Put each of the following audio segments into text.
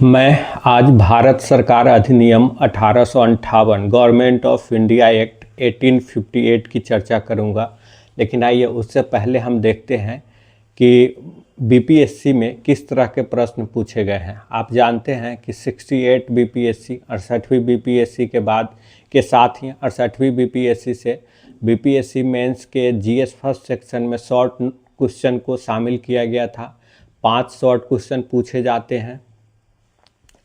मैं आज भारत सरकार अधिनियम 1858 गवर्नमेंट ऑफ इंडिया एक्ट 1858 की चर्चा करूंगा। लेकिन आइए उससे पहले हम देखते हैं कि बीपीएससी में किस तरह के प्रश्न पूछे गए हैं। आप जानते हैं कि 68 बीपीएससी 68वीं बीपीएससी के बाद के साथ ही 68वीं बीपीएससी से बीपीएससी मेंस के जीएस फर्स्ट सेक्शन में शॉर्ट क्वेश्चन को शामिल किया गया था। 5 शॉर्ट क्वेश्चन पूछे जाते हैं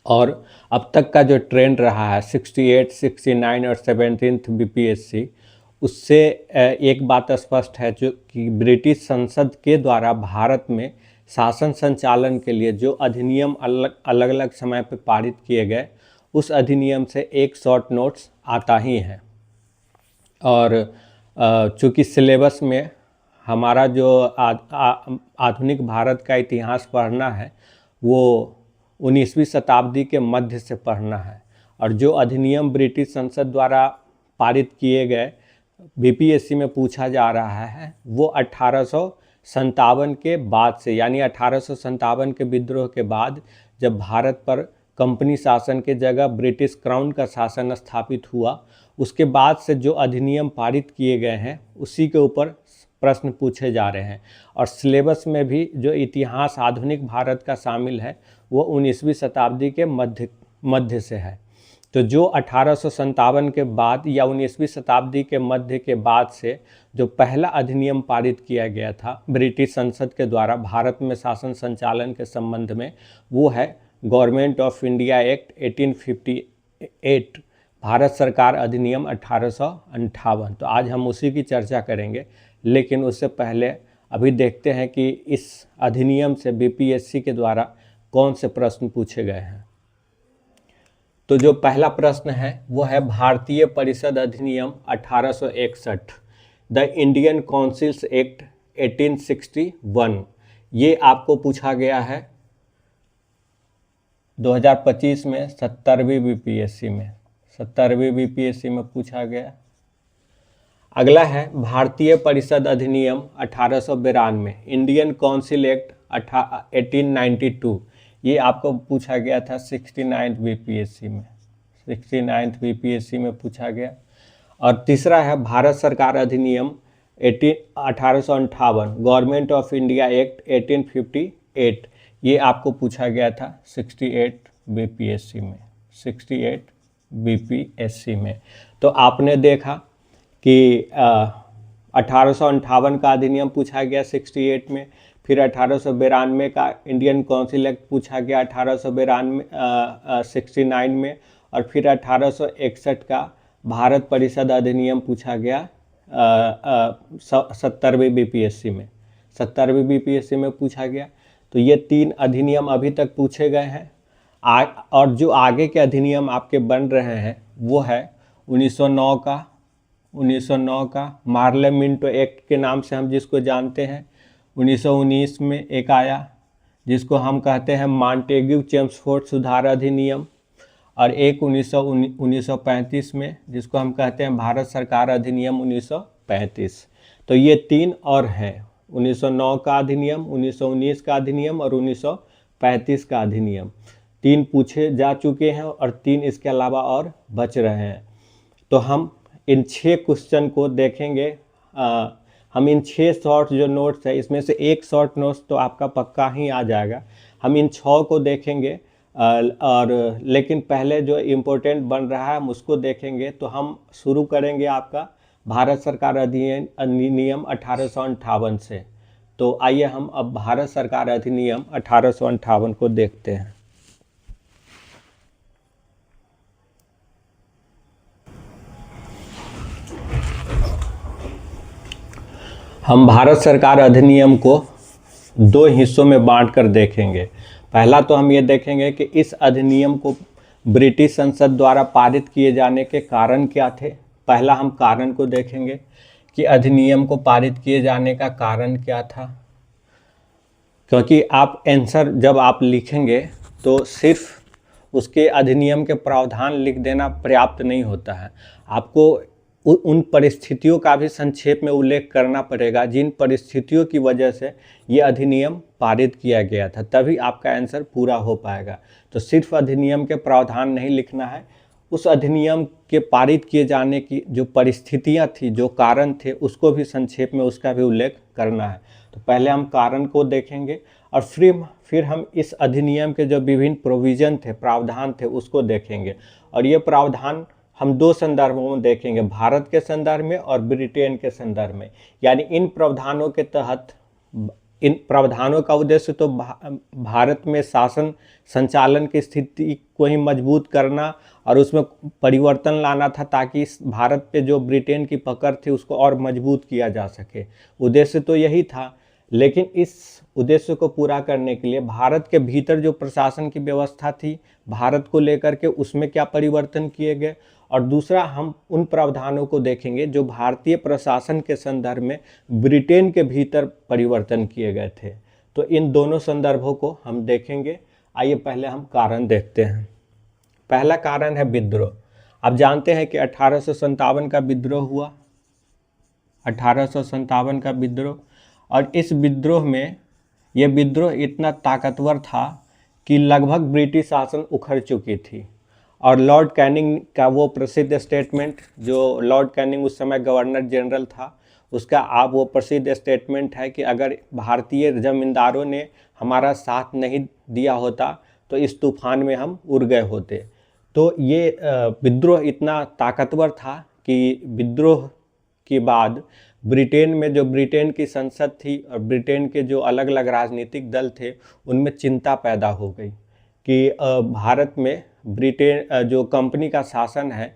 और अब तक का जो ट्रेंड रहा है 68, 69 और 17th बीपीएससी, उससे एक बात स्पष्ट है जो कि ब्रिटिश संसद के द्वारा भारत में शासन संचालन के लिए जो अधिनियम अलग अलग समय पर पारित किए गए, उस अधिनियम से एक शॉर्ट नोट्स आता ही है। और चूँकि सिलेबस में हमारा जो आधुनिक भारत का इतिहास पढ़ना है वो 19वीं शताब्दी के मध्य से पढ़ना है, और जो अधिनियम ब्रिटिश संसद द्वारा पारित किए गए बीपीएससी में पूछा जा रहा है वो 1857 के बाद से, यानी 1857 के विद्रोह के बाद जब भारत पर कंपनी शासन के जगह ब्रिटिश क्राउन का शासन स्थापित हुआ, उसके बाद से जो अधिनियम पारित किए गए हैं उसी के ऊपर प्रश्न पूछे जा रहे हैं। और सिलेबस में भी जो इतिहास आधुनिक भारत का शामिल है वो 19वीं शताब्दी के मध्य से है। तो जो 1857 के बाद या 19वीं शताब्दी के मध्य के बाद से जो पहला अधिनियम पारित किया गया था ब्रिटिश संसद के द्वारा भारत में शासन संचालन के संबंध में, वो है government of India act 1858, Bharat सरकार अधिनियम 1858। तो आज हम उसी की चर्चा करेंगे, लेकिन उससे पहले अभी देखते हैं कि इस अधिनियम से बीपीएससी के द्वारा कौन से प्रश्न पूछे गए हैं। तो जो पहला प्रश्न है वो है भारतीय परिषद अधिनियम 1861, द इंडियन काउंसिल्स एक्ट 1861। ये आपको पूछा गया है 2025 में 70वीं बीपीएससी में पूछा गया। अगला है भारतीय परिषद अधिनियम 1892, इंडियन काउंसिल एक्ट 1892। ये आपको पूछा गया था 69th बीपीएससी में पूछा गया। और तीसरा है भारत सरकार अधिनियम 1858, गवर्नमेंट ऑफ इंडिया एक्ट 1858। ये आपको पूछा गया था 68 बीपीएससी में। तो आपने देखा कि 1858 का अधिनियम पूछा गया 68 में, फिर 1892 का इंडियन काउंसिल एक्ट पूछा गया 69 में, और फिर 1861 का भारत परिषद अधिनियम पूछा गया 70वीं बीपीएससी में पूछा गया। तो ये 3 अधिनियम अभी तक पूछे गए हैं। और जो आगे के अधिनियम आपके बन रहे हैं वो है 1909 का मार्ले मिंटो एक्ट के नाम से हम जिसको जानते हैं। 1919 में एक आया जिसको हम कहते हैं मॉन्टेग्यू चेम्सफोर्ड सुधार अधिनियम, और एक 1935 में जिसको हम कहते हैं भारत सरकार अधिनियम 1935। तो ये 3 और हैं, 1909 का अधिनियम, 1919 का अधिनियम और 1935 का अधिनियम। 3 पूछे जा चुके हैं और 3 इसके अलावा और बच रहे हैं। तो हम इन 6 क्वेश्चन को देखेंगे। हम इन 6 शॉर्ट जो नोट्स है इसमें से एक शॉर्ट नोट्स तो आपका पक्का ही आ जाएगा। हम इन 6 को देखेंगे और लेकिन पहले जो इम्पोर्टेंट बन रहा है हम उसको देखेंगे। तो हम शुरू करेंगे आपका भारत सरकार अधिनियम 1858 से। तो आइए हम अब भारत सरकार अधिनियम 1858 को देखते हैं। हम भारत सरकार अधिनियम को 2 हिस्सों में बांट कर देखेंगे। पहला तो हम ये देखेंगे कि इस अधिनियम को ब्रिटिश संसद द्वारा पारित किए जाने के कारण क्या थे। पहला हम कारण को देखेंगे कि अधिनियम को पारित किए जाने का कारण क्या था, क्योंकि आप आंसर जब आप लिखेंगे तो सिर्फ उसके अधिनियम के प्रावधान लिख देना पर्याप्त नहीं होता है। आपको उन परिस्थितियों का भी संक्षेप में उल्लेख करना पड़ेगा जिन परिस्थितियों की वजह से ये अधिनियम पारित किया गया था, तभी आपका आंसर पूरा हो पाएगा। तो सिर्फ अधिनियम के प्रावधान नहीं लिखना है, उस अधिनियम के पारित किए जाने की जो परिस्थितियां थी, जो कारण थे, उसको भी संक्षेप में उसका भी उल्लेख करना है। तो पहले हम कारण को देखेंगे और फिर हम इस अधिनियम के जो विभिन्न प्रोविज़न थे, प्रावधान थे, उसको देखेंगे। और ये प्रावधान हम दो संदर्भों में देखेंगे, भारत के संदर्भ में और ब्रिटेन के संदर्भ में। यानी इन प्रावधानों के तहत, इन प्रावधानों का उद्देश्य तो भारत में शासन संचालन की स्थिति को ही मजबूत करना और उसमें परिवर्तन लाना था, ताकि भारत पे जो ब्रिटेन की पकड़ थी उसको और मजबूत किया जा सके। उद्देश्य तो यही था, लेकिन इस उद्देश्य को पूरा करने के लिए भारत के भीतर जो प्रशासन की व्यवस्था थी भारत को लेकर के, उसमें क्या परिवर्तन किए गए। और दूसरा, हम उन प्रावधानों को देखेंगे जो भारतीय प्रशासन के संदर्भ में ब्रिटेन के भीतर परिवर्तन किए गए थे। तो इन दोनों संदर्भों को हम देखेंगे। आइए पहले हम कारण देखते हैं। पहला कारण है विद्रोह। आप जानते हैं कि 1857 का विद्रोह हुआ, 1857 का विद्रोह। और इस विद्रोह में, यह विद्रोह इतना ताकतवर था कि लगभग ब्रिटिश शासन उखड़ चुकी थी। और लॉर्ड कैनिंग का वो प्रसिद्ध स्टेटमेंट, जो लॉर्ड कैनिंग उस समय गवर्नर जनरल था, उसका आप वो प्रसिद्ध स्टेटमेंट है कि अगर भारतीय जमींदारों ने हमारा साथ नहीं दिया होता तो इस तूफान में हम उड़ गए होते। तो ये विद्रोह इतना ताकतवर था कि विद्रोह के बाद ब्रिटेन में, जो ब्रिटेन की संसद थी और ब्रिटेन के जो अलग अलग राजनीतिक दल थे, उनमें चिंता पैदा हो गई कि भारत में ब्रिटेन जो कंपनी का शासन है,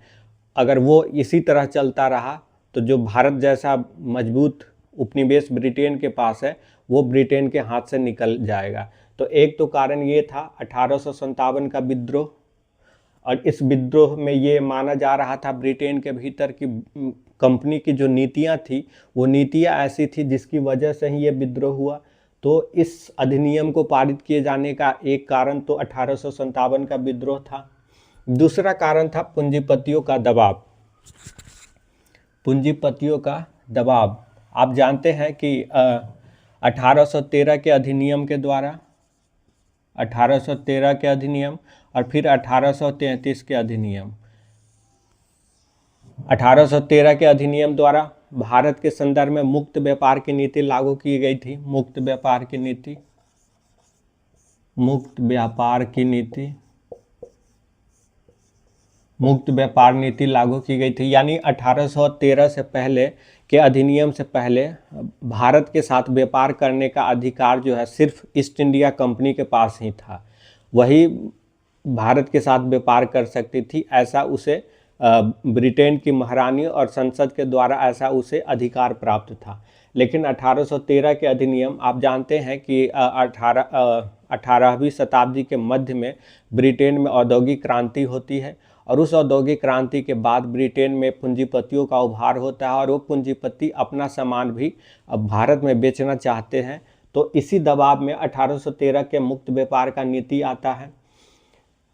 अगर वो इसी तरह चलता रहा तो जो भारत जैसा मजबूत उपनिवेश ब्रिटेन के पास है वो ब्रिटेन के हाथ से निकल जाएगा। तो एक तो कारण ये था 1857 का विद्रोह। और इस विद्रोह में ये माना जा रहा था ब्रिटेन के भीतर कि कंपनी की जो नीतियां थी वो नीतियां ऐसी थी जिसकी वजह से ही ये विद्रोह हुआ। तो इस अधिनियम को पारित किए जाने का एक कारण तो 1857 का विद्रोह था। दूसरा कारण था पूंजीपतियों का दबाव। पूंजीपतियों का दबाव, आप जानते हैं कि 1813 के अधिनियम के द्वारा, 1813 के अधिनियम और फिर 1833 के अधिनियम, 1813 के अधिनियम द्वारा भारत के संदर्भ में मुक्त व्यापार की नीति लागू की गई थी। मुक्त व्यापार की नीति, मुक्त व्यापार की नीति, मुक्त व्यापार नीति लागू की गई थी। यानी 1813 से पहले के अधिनियम से पहले भारत के साथ व्यापार करने का अधिकार जो है सिर्फ ईस्ट इंडिया कंपनी के पास ही था, वही भारत के साथ व्यापार कर सकती थी। ऐसा उसे ब्रिटेन की महारानी और संसद के द्वारा ऐसा उसे अधिकार प्राप्त था। लेकिन 1813 के अधिनियम, आप जानते हैं कि 18वीं शताब्दी के मध्य में ब्रिटेन में औद्योगिक क्रांति होती है और उस औद्योगिक क्रांति के बाद ब्रिटेन में पूंजीपतियों का उभार होता है और वो पूंजीपति अपना सामान भी अब भारत में बेचना चाहते हैं। तो इसी दबाव में 1813 के मुक्त व्यापार का नीति आता है।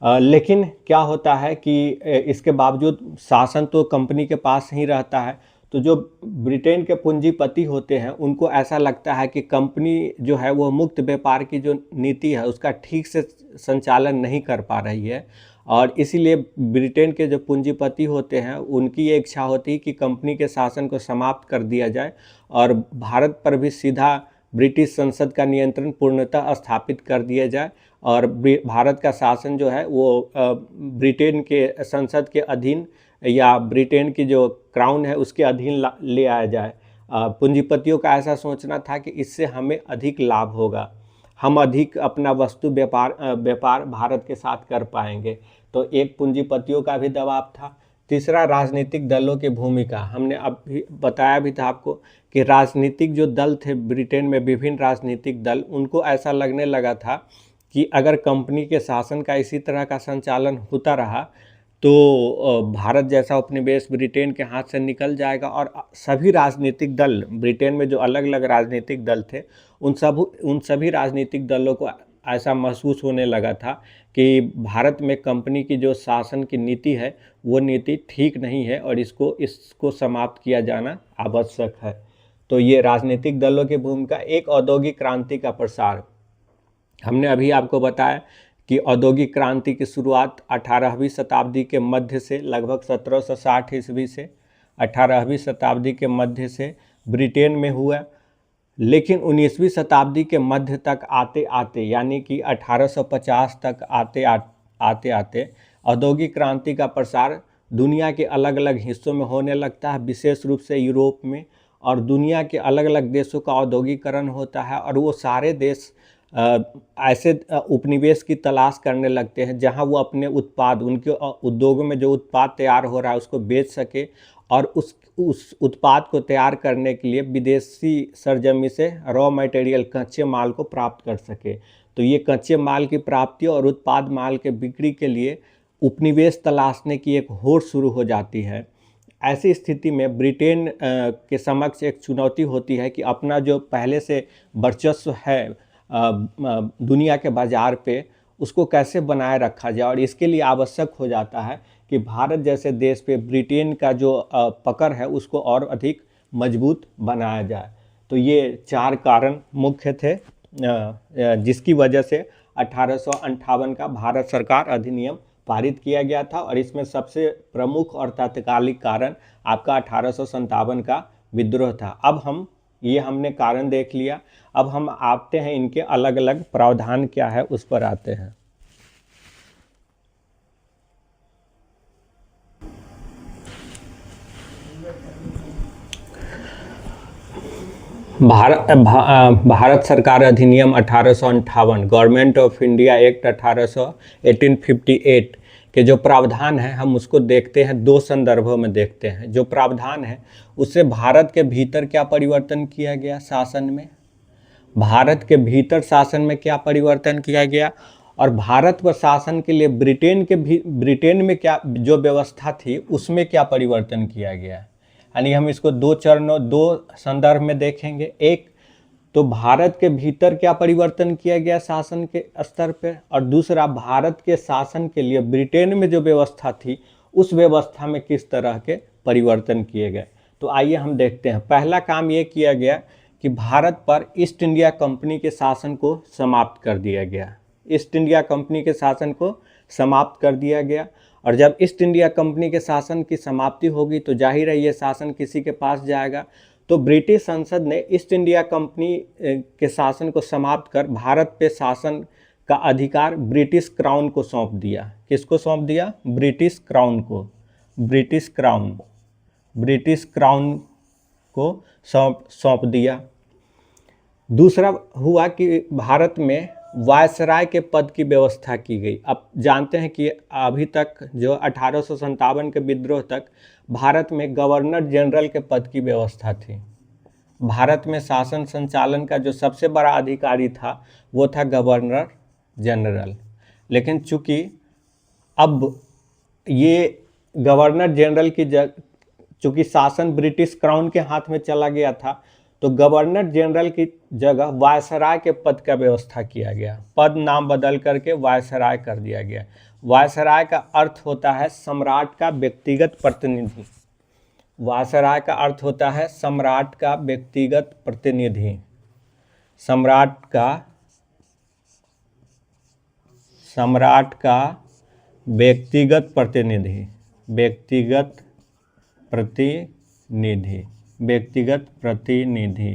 लेकिन क्या होता है कि इसके बावजूद शासन तो कंपनी के पास ही रहता है। तो जो ब्रिटेन के पूंजीपति होते हैं उनको ऐसा लगता है कि कंपनी जो है वो मुक्त व्यापार की जो नीति है उसका ठीक से संचालन नहीं कर पा रही है। और इसीलिए ब्रिटेन के जो पूंजीपति होते हैं उनकी ये इच्छा होती है कि कंपनी के शासन को समाप्त कर दिया जाए और भारत पर भी सीधा ब्रिटिश संसद का नियंत्रण पूर्णतः स्थापित कर दिया जाए और भारत का शासन जो है वो ब्रिटेन के संसद के अधीन या ब्रिटेन की जो क्राउन है उसके अधीन ले आया जाए। पूंजीपतियों का ऐसा सोचना था कि इससे हमें अधिक लाभ होगा, हम अधिक अपना वस्तु व्यापार भारत के साथ कर पाएंगे। तो एक पूंजीपतियों का भी दबाव था। तीसरा, राजनीतिक दलों की भूमिका। हमने अभी बताया भी था आपको कि राजनीतिक जो दल थे ब्रिटेन में, विभिन्न राजनीतिक दल, उनको ऐसा लगने लगा था कि अगर कंपनी के शासन का इसी तरह का संचालन होता रहा तो भारत जैसा उपनिवेश ब्रिटेन के हाथ से निकल जाएगा और सभी राजनीतिक दल, ब्रिटेन में जो अलग अलग राजनीतिक दल थे उन सभी राजनीतिक दलों को ऐसा महसूस होने लगा था कि भारत में कंपनी की जो शासन की नीति है वो नीति ठीक नहीं है और इसको समाप्त किया जाना आवश्यक है। तो ये राजनीतिक दलों की भूमिका, एक औद्योगिक क्रांति का प्रसार। हमने अभी आपको बताया कि औद्योगिक क्रांति की शुरुआत 18वीं शताब्दी के मध्य से, लगभग 1760 ईस्वी से 18वीं शताब्दी के मध्य से ब्रिटेन में हुआ, लेकिन 19वीं शताब्दी के मध्य तक आते आते, यानी कि 1850 तक आते आते औद्योगिक क्रांति का प्रसार दुनिया के अलग अलग हिस्सों में होने लगता है, विशेष रूप से यूरोप में, और दुनिया के अलग अलग देशों का औद्योगिकरण होता है और वो सारे देश ऐसे उपनिवेश की तलाश करने लगते हैं जहां वो अपने उत्पाद, उनके उद्योगों में जो उत्पाद तैयार हो रहा है उसको बेच सके और उस उत्पाद को तैयार करने के लिए विदेशी सरजमी से रॉ मटेरियल, कच्चे माल को प्राप्त कर सके। तो ये कच्चे माल की प्राप्ति और उत्पाद माल के बिक्री के लिए उपनिवेश तलाशने की एक होड़ शुरू हो जाती है। ऐसी स्थिति में ब्रिटेन के समक्ष एक चुनौती होती है कि अपना जो पहले से वर्चस्व है दुनिया के बाज़ार पे, उसको कैसे बनाए रखा जाए, और इसके लिए आवश्यक हो जाता है कि भारत जैसे देश पे ब्रिटेन का जो पकड़ है उसको और अधिक मजबूत बनाया जाए। तो ये 4 कारण मुख्य थे जिसकी वजह से 1858 का भारत सरकार अधिनियम पारित किया गया था, और इसमें सबसे प्रमुख और तात्कालिक कारण आपका 1857 का विद्रोह था। अब हमने कारण देख लिया, अब हम आते हैं इनके अलग अलग प्रावधान क्या है उस पर आते हैं। भारत सरकार अधिनियम 1858, गवर्नमेंट ऑफ इंडिया एक्ट 1858 के जो प्रावधान है हम उसको देखते हैं, 2 संदर्भों में देखते हैं। जो प्रावधान है उससे भारत के भीतर क्या परिवर्तन किया गया शासन में, भारत के भीतर शासन में क्या परिवर्तन किया गया, और भारत पर शासन के लिए ब्रिटेन में क्या जो व्यवस्था थी उसमें क्या परिवर्तन किया गया। यानी हम इसको 2 संदर्भ में देखेंगे। एक तो भारत के भीतर क्या परिवर्तन किया गया शासन के स्तर पर, और दूसरा भारत के शासन के लिए ब्रिटेन में जो व्यवस्था थी उस व्यवस्था में किस तरह के परिवर्तन किए गए। तो आइए हम देखते हैं। पहला काम ये किया गया कि भारत पर ईस्ट इंडिया कंपनी के शासन को समाप्त कर दिया गया। ईस्ट इंडिया कंपनी के शासन को समाप्त कर दिया गया, और जब ईस्ट इंडिया कंपनी के शासन की समाप्ति होगी तो जाहिर है ये शासन किसी के पास जाएगा। तो ब्रिटिश संसद ने ईस्ट इंडिया कंपनी के शासन को समाप्त कर भारत पे शासन का अधिकार ब्रिटिश क्राउन को सौंप दिया। किसको सौंप दिया? ब्रिटिश क्राउन को। ब्रिटिश क्राउन को सौंप दिया। दूसरा हुआ कि भारत में वायसराय के पद की व्यवस्था की गई। अब जानते हैं कि अभी तक जो 1857 के विद्रोह तक भारत में गवर्नर जनरल के पद की व्यवस्था थी। भारत में शासन संचालन का जो सबसे बड़ा अधिकारी था वो था गवर्नर जनरल। लेकिन चूंकि अब ये गवर्नर जनरल की चूंकि शासन ब्रिटिश क्राउन के हाथ में चला गया था, तो गवर्नर जनरल की जगह वायसराय के पद का व्यवस्था किया गया। पद नाम बदल करके वायसराय कर दिया गया। वायसराय का अर्थ होता है सम्राट का व्यक्तिगत प्रतिनिधि। वायसराय का अर्थ होता है सम्राट का व्यक्तिगत प्रतिनिधि। सम्राट का व्यक्तिगत प्रतिनिधि।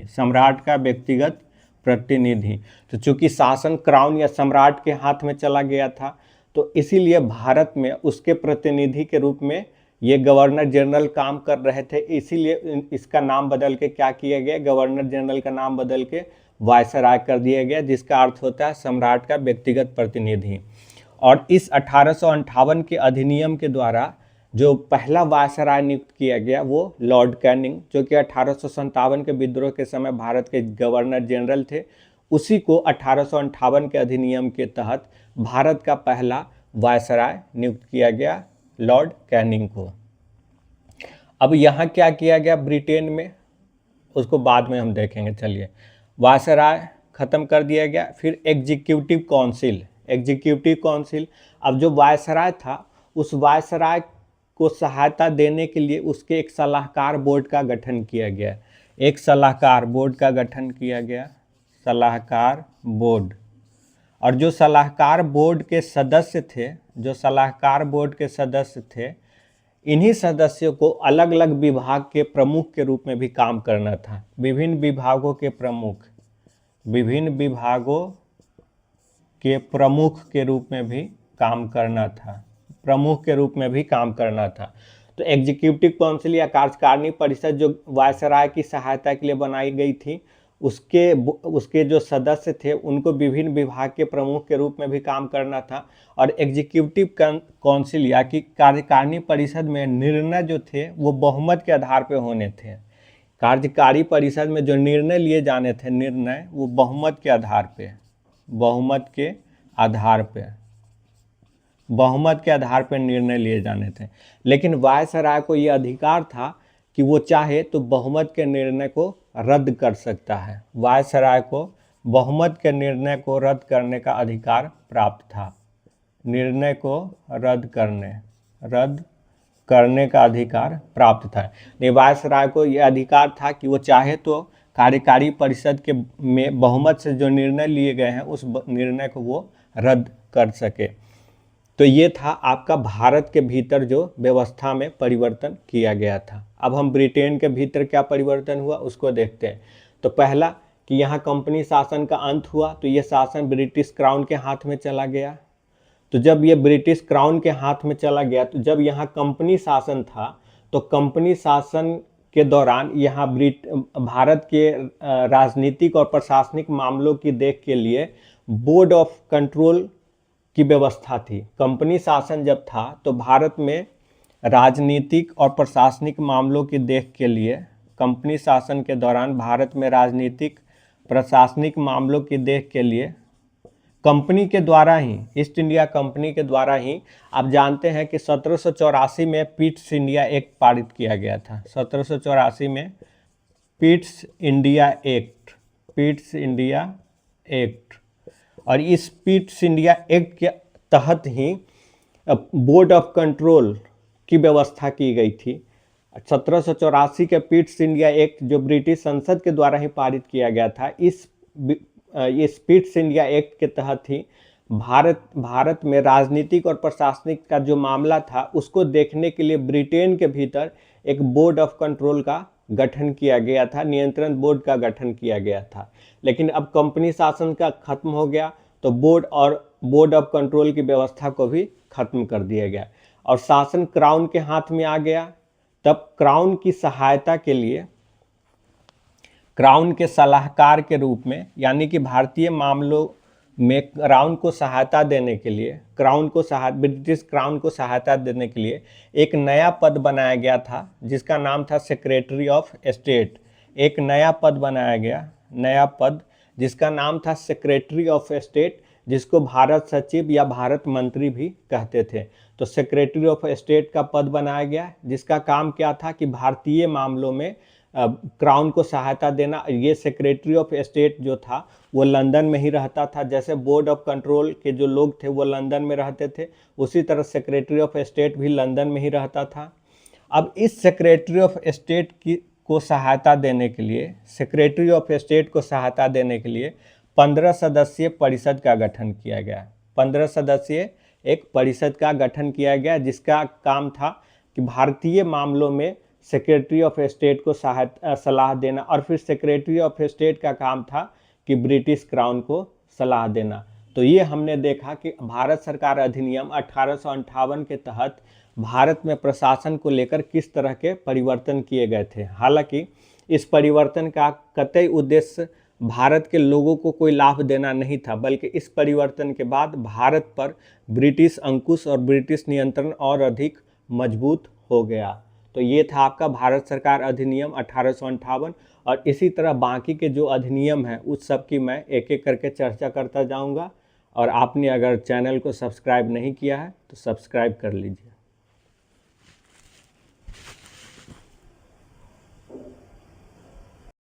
सम्राट का व्यक्तिगत प्रतिनिधि। तो चूंकि शासन क्राउन या सम्राट के हाथ में चला गया था, तो इसीलिए भारत में उसके प्रतिनिधि के रूप में ये गवर्नर जनरल काम कर रहे थे। इसीलिए इसका नाम बदल के क्या किया गया? गवर्नर जनरल का नाम बदल के वायसराय कर दिया गया, जिसका अर्थ होता है सम्राट का व्यक्तिगत प्रतिनिधि। और इस 1858 के अधिनियम के द्वारा जो पहला वायसराय नियुक्त किया गया वो लॉर्ड कैनिंग, जो कि 1857 के विद्रोह के समय भारत के गवर्नर जनरल थे, उसी को 1858 के अधिनियम के तहत भारत का पहला वायसराय नियुक्त किया गया, लॉर्ड कैनिंग को। अब यहाँ क्या किया गया ब्रिटेन में, उसको बाद में हम देखेंगे। चलिए, वायसराय ख़त्म कर दिया गया। फिर एग्जीक्यूटिव काउंसिल, अब जो वायसराय था उस वायसराय को सहायता देने के लिए उसके एक सलाहकार बोर्ड का गठन किया गया। एक सलाहकार बोर्ड का गठन किया गया, सलाहकार बोर्ड। और जो सलाहकार बोर्ड के सदस्य थे, इन्हीं सदस्यों को अलग अलग विभाग के प्रमुख के रूप में भी काम करना था। विभिन्न विभागों के प्रमुख के रूप में भी काम करना था। तो एग्जीक्यूटिव काउंसिल या कार्यकारिणी परिषद जो वायसराय की सहायता के लिए बनाई गई थी, उसके जो सदस्य थे उनको विभिन्न विभाग के प्रमुख के रूप में भी काम करना था। और एग्जीक्यूटिव काउंसिल या कि कार्यकारिणी परिषद में निर्णय जो थे वो बहुमत के आधार पर होने थे। कार्यकारी परिषद में जो निर्णय लिए जाने थे, निर्णय वो बहुमत के आधार पर निर्णय लिए जाने थे। लेकिन वायसराय को ये अधिकार था कि वो चाहे तो बहुमत के निर्णय को रद्द कर सकता है। वायसराय को बहुमत के निर्णय को रद्द करने का अधिकार प्राप्त था। निर्णय को रद्द करने का अधिकार प्राप्त था। वायसराय को यह अधिकार था कि वो चाहे तो कार्यकारी परिषद के में बहुमत से जो निर्णय लिए गए हैं उस निर्णय को वो रद्द कर सके। तो ये था आपका भारत के भीतर जो व्यवस्था में परिवर्तन किया गया था। अब हम ब्रिटेन के भीतर क्या परिवर्तन हुआ उसको देखते हैं। तो पहला कि यहाँ कंपनी शासन का अंत हुआ, तो ये शासन ब्रिटिश क्राउन के हाथ में चला गया। तो जब ये ब्रिटिश क्राउन के हाथ में चला गया, तो जब यहाँ कंपनी शासन था, तो कंपनी शासन के दौरान यहाँ भारत के राजनीतिक और प्रशासनिक मामलों की देख के लिए बोर्ड ऑफ कंट्रोल की व्यवस्था थी। कंपनी शासन जब था तो भारत में राजनीतिक और प्रशासनिक मामलों की देख के लिए, कंपनी शासन के दौरान भारत में राजनीतिक प्रशासनिक मामलों की देख के लिए कंपनी के द्वारा ही, ईस्ट इंडिया कंपनी के द्वारा ही, आप जानते हैं कि 1784 में पिट्स इंडिया एक्ट पारित किया गया था। 1784 में पिट्स इंडिया एक्ट, और इस पिट्स इंडिया एक्ट के तहत ही बोर्ड ऑफ कंट्रोल की व्यवस्था की गई थी। 1784 के पिट्स इंडिया एक्ट जो ब्रिटिश संसद के द्वारा ही पारित किया गया था, इस पिट्स इंडिया एक्ट के तहत ही भारत में राजनीतिक और प्रशासनिक का जो मामला था उसको देखने के लिए ब्रिटेन के भीतर एक बोर्ड ऑफ कंट्रोल का गठन किया गया था, नियंत्रण बोर्ड का गठन किया गया था। लेकिन अब कंपनी शासन का खत्म हो गया, तो बोर्ड ऑफ कंट्रोल की व्यवस्था को भी खत्म कर दिया गया और शासन क्राउन के हाथ में आ गया। तब क्राउन की सहायता के लिए, क्राउन के सलाहकार के रूप में, यानी कि भारतीय मामलों में क्राउन को सहायता देने के लिए, ब्रिटिश क्राउन को सहायता देने के लिए एक नया पद बनाया गया था जिसका नाम था सेक्रेटरी ऑफ स्टेट। एक नया पद बनाया गया, नया पद जिसका नाम था सेक्रेटरी ऑफ स्टेट, जिसको भारत सचिव या भारत मंत्री भी कहते थे। तो सेक्रेटरी ऑफ स्टेट का पद बनाया गया जिसका काम क्या था कि भारतीय मामलों में क्राउन को सहायता देना। ये सेक्रेटरी ऑफ स्टेट जो था वो लंदन में ही रहता था। जैसे बोर्ड ऑफ कंट्रोल के जो लोग थे वो लंदन में रहते थे, उसी तरह सेक्रेटरी ऑफ स्टेट भी लंदन में ही रहता था। अब इस सेक्रेटरी ऑफ स्टेट को सहायता देने के लिए, सेक्रेटरी ऑफ स्टेट को सहायता देने के लिए 15 सदस्यीय परिषद का गठन किया गया। 15 सदस्यीय एक परिषद का गठन किया गया जिसका काम था कि भारतीय मामलों में सेक्रेटरी ऑफ स्टेट को सलाह देना, और फिर सेक्रेटरी ऑफ स्टेट का काम था कि ब्रिटिश क्राउन को सलाह देना। तो ये हमने देखा कि भारत सरकार अधिनियम 1858 के तहत भारत में प्रशासन को लेकर किस तरह के परिवर्तन किए गए थे। हालांकि इस परिवर्तन का कतई उद्देश्य भारत के लोगों को कोई लाभ देना नहीं था, बल्कि इस परिवर्तन के बाद भारत पर ब्रिटिश अंकुश और ब्रिटिश नियंत्रण और अधिक मजबूत हो गया। तो ये था आपका भारत सरकार अधिनियम 1858, और इसी तरह बाकी के जो अधिनियम हैं उस सब की मैं एक एक करके चर्चा करता जाऊंगा। और आपने अगर चैनल को सब्सक्राइब नहीं किया है तो सब्सक्राइब कर लीजिए।